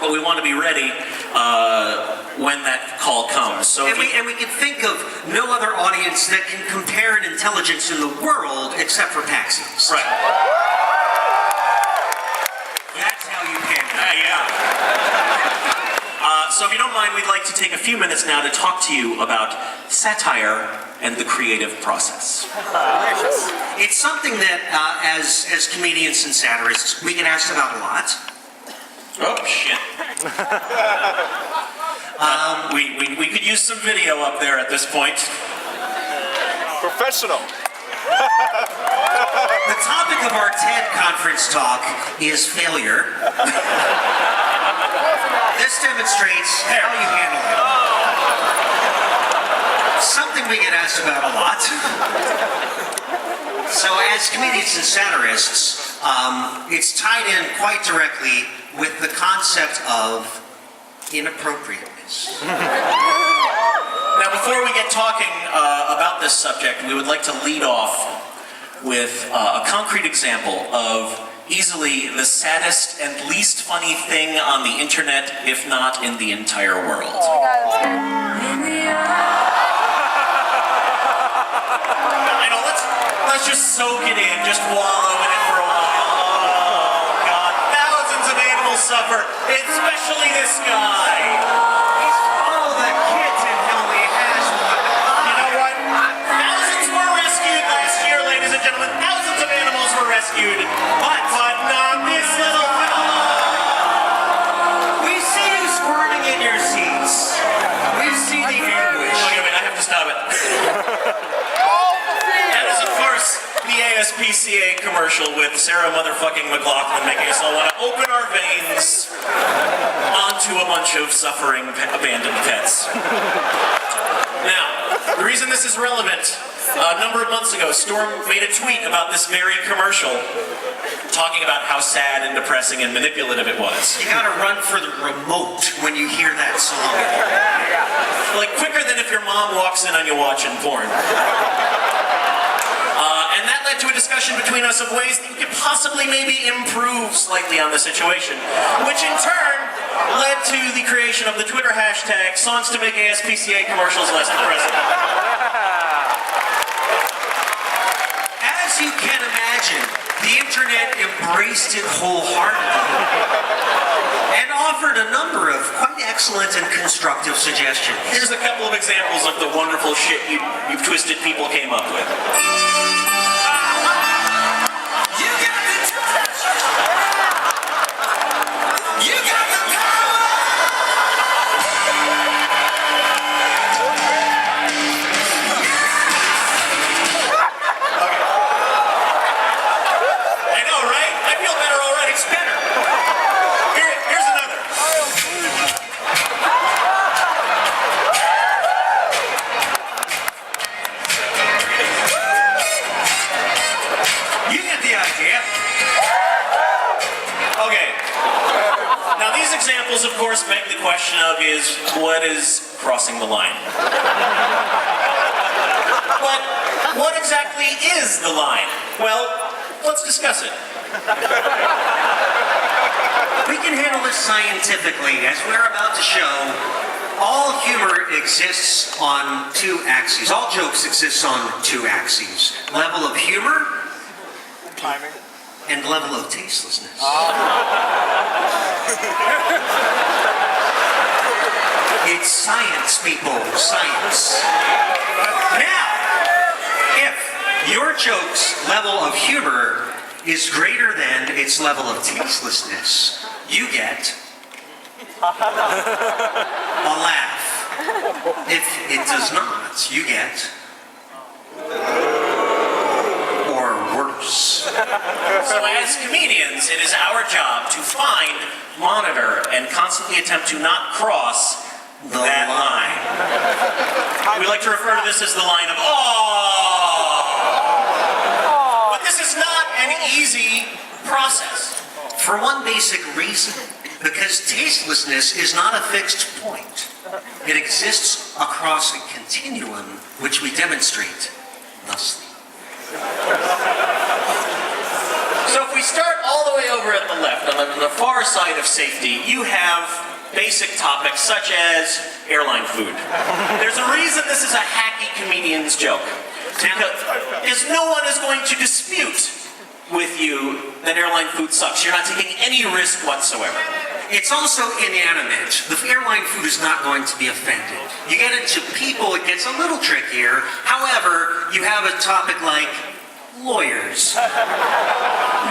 but we want to be ready when that call comes. So and we can think of no other audience that can compare an intelligence in the world except for Paxies. Right. That's how you handle it. So if you don't mind, we'd like to take a few minutes now to talk to you about satire and the creative process. It's something that, as comedians and satirists, we get asked about a lot. Oh, shit. We could use some video up there at this point. Professional. The topic of our TED conference talk is failure. This demonstrates how you handle it. Something we get asked about a lot. So as comedians and satirists, it's tied in quite directly with the concept of inappropriateness. Now, before we get talking about this subject, we would like to lead off with a concrete example of easily the saddest and least funny thing on the internet, if not in the entire world. I know, let's just soak it in, just wallow in it for a while. Oh, God, thousands of animals suffer, especially this guy. Oh, the kids in hell he has one. You know what? Thousands were rescued last year, ladies and gentlemen. Thousands of animals were rescued. But not this little fella. We see you squirming in your seats. We see the anguish. Wait a minute, I have to stop it. That is, of course, the ASPCA commercial with Sarah motherfucking McLachlan making us all want to open our veins onto a bunch of suffering abandoned pets. Now, the reason this is relevant, a number of months ago, Storm made a tweet about this very commercial, talking about how sad and depressing and manipulative it was. You gotta run for the remote when you hear that song. Like quicker than if your mom walks in on you watching porn. And that led to a discussion between us of ways that we could possibly maybe improve slightly on the situation, which in turn led to the creation of the Twitter hashtag songs to make ASPCA commercials less depressing. As you can imagine, the internet embraced it wholeheartedly and offered a number of quite excellent and constructive suggestions. Here's a couple of examples of the wonderful shit you twisted people came up with. You got the touch! You got the power! I know, right? I feel better already. It's better. Here's another. You get the idea. Okay. Now these examples, of course, beg the question of what is crossing the line? But what exactly is the line? Well, let's discuss it. We can handle this scientifically. As we're about to show, all humor exists on two axes. All jokes exist on two axes. Level of humor Timing. and level of tastelessness. It's science, people. Science. Now, if your joke's level of humor is greater than its level of tastelessness, you get a laugh. If it does not, you get or worse. So as comedians, it is our job to find, monitor, and constantly attempt to not cross that line. We like to refer to this as the line of "aww." But this is not an easy process. For one basic reason, because tastelessness is not a fixed point. It exists across a continuum, which we demonstrate thusly. So if we start all the way over at the left, on the far side of safety, you have basic topics such as airline food. There's a reason this is a hacky comedian's joke. Because no one is going to dispute with you that airline food sucks. You're not taking any risk whatsoever. It's also inanimate. The airline food is not going to be offended. You get into people, it gets a little trickier. However, you have a topic like lawyers.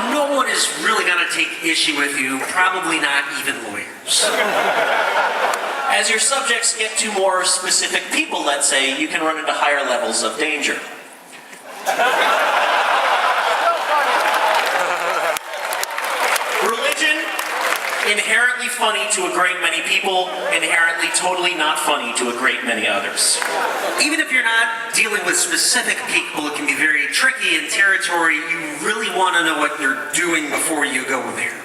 No one is really going to take issue with you, probably not even lawyers. As your subjects get to more specific people, let's say, you can run into higher levels of danger. Religion, inherently funny to a great many people, inherently totally not funny to a great many others. Even if you're not dealing with specific people, it can be very tricky in territory. You really want to know what they're doing before you go there.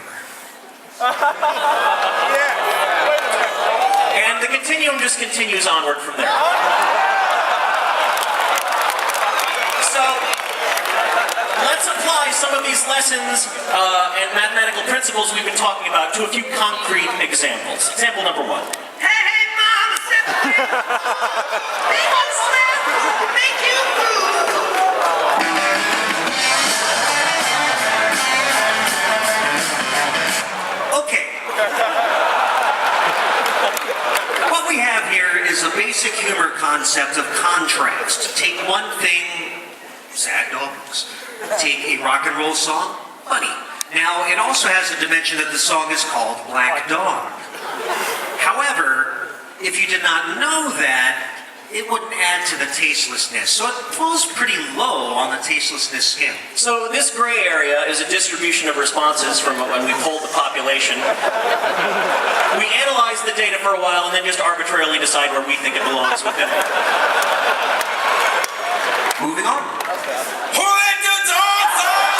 And the continuum just continues onward from there. So, let's apply some of these lessons and mathematical principles we've been talking about to a few concrete examples. Example number 1. Hey, Mama, sit down. We want to make you move. Okay. What we have here is a basic humor concept of contrast. Take one thing, sad dogs. Take a rock and roll song, funny. Now, it also has a dimension that the song is called Black Dog. However, if you did not know that, it wouldn't add to the tastelessness. So it falls pretty low on the tastelessness scale. So this gray area is a distribution of responses from when we polled the population. We analyze the data for a while and then just arbitrarily decide where we think it belongs within it. Moving on. Who let the dogs out?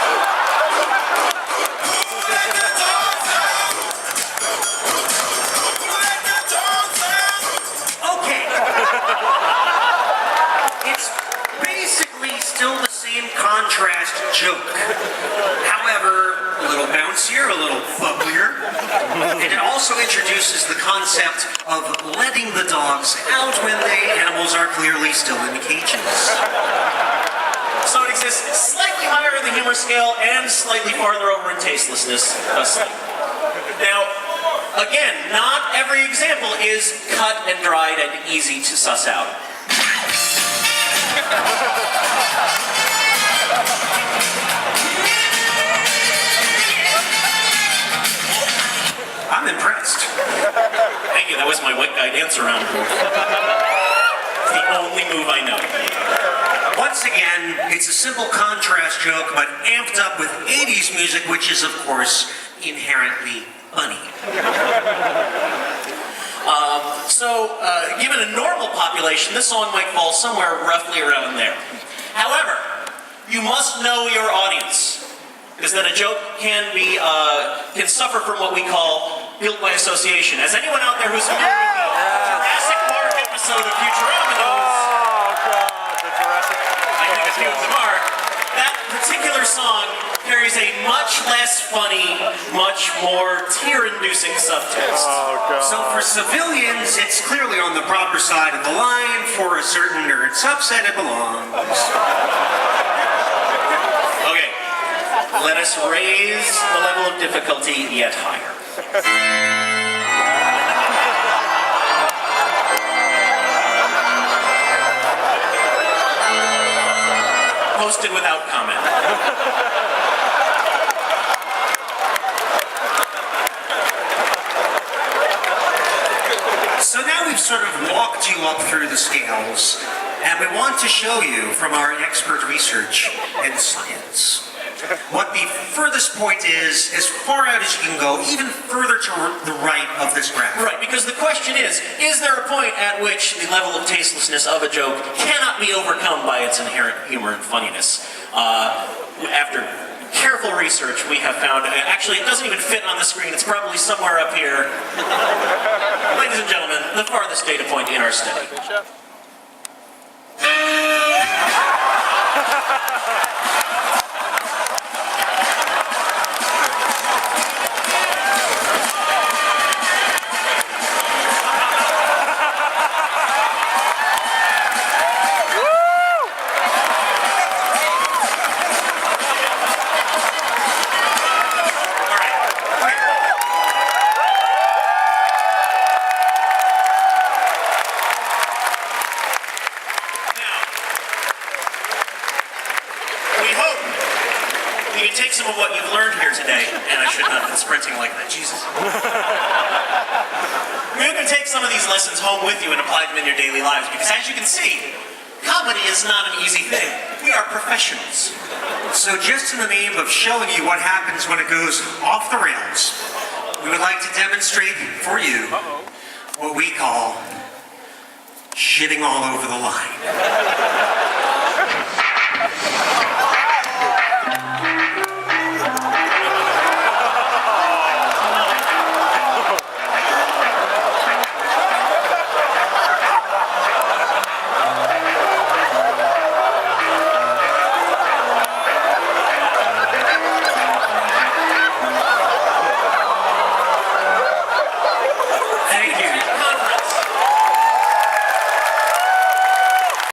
Who let the dogs out? Who let the dogs out? Okay. It's basically still the same contrast joke. However, a little bouncier, a little bubblier. And it also introduces the concept of letting the dogs out when the animals are clearly still in the cages. So it exists slightly higher in the humor scale and slightly farther over in tastelessness. Now, again, not every example is cut and dried and easy to suss out. I'm impressed. Thank you, that was my wet guy dance around move. It's the only move I know. Once again, it's a simple contrast joke, but amped up with 80s music, which is, of course, inherently funny. Given a normal population, this song might fall somewhere roughly around there. However, you must know your audience, because then a joke can suffer from what we call guilt by association. As anyone out there who's familiar with the Jurassic Park episode of Futurama knows, I think a few of them are, that particular song carries a much less funny, much more tear-inducing subtext. So for civilians, it's clearly on the proper side of the line. For a certain nerd subset, it belongs. Okay, let us raise the level of difficulty yet higher. Posted without comment. So now we've sort of walked you up through the scales, and we want to show you from our expert research and science what the furthest point is, as far out as you can go, even further to the right of this graph. Right, because the question is there a point at which the level of tastelessness of a joke cannot be overcome by its inherent humor and funniness? After careful research, we have found, actually it doesn't even fit on the screen, it's probably somewhere up here. Ladies and gentlemen, the farthest data point in our study. sprinting like that. Jesus. You're going to take some of these lessons home with you and apply them in your daily lives because, as you can see, comedy is not an easy thing. We are professionals. So just in the name of showing you what happens when it goes off the rails, we would like to demonstrate for you what we call shitting all over the line.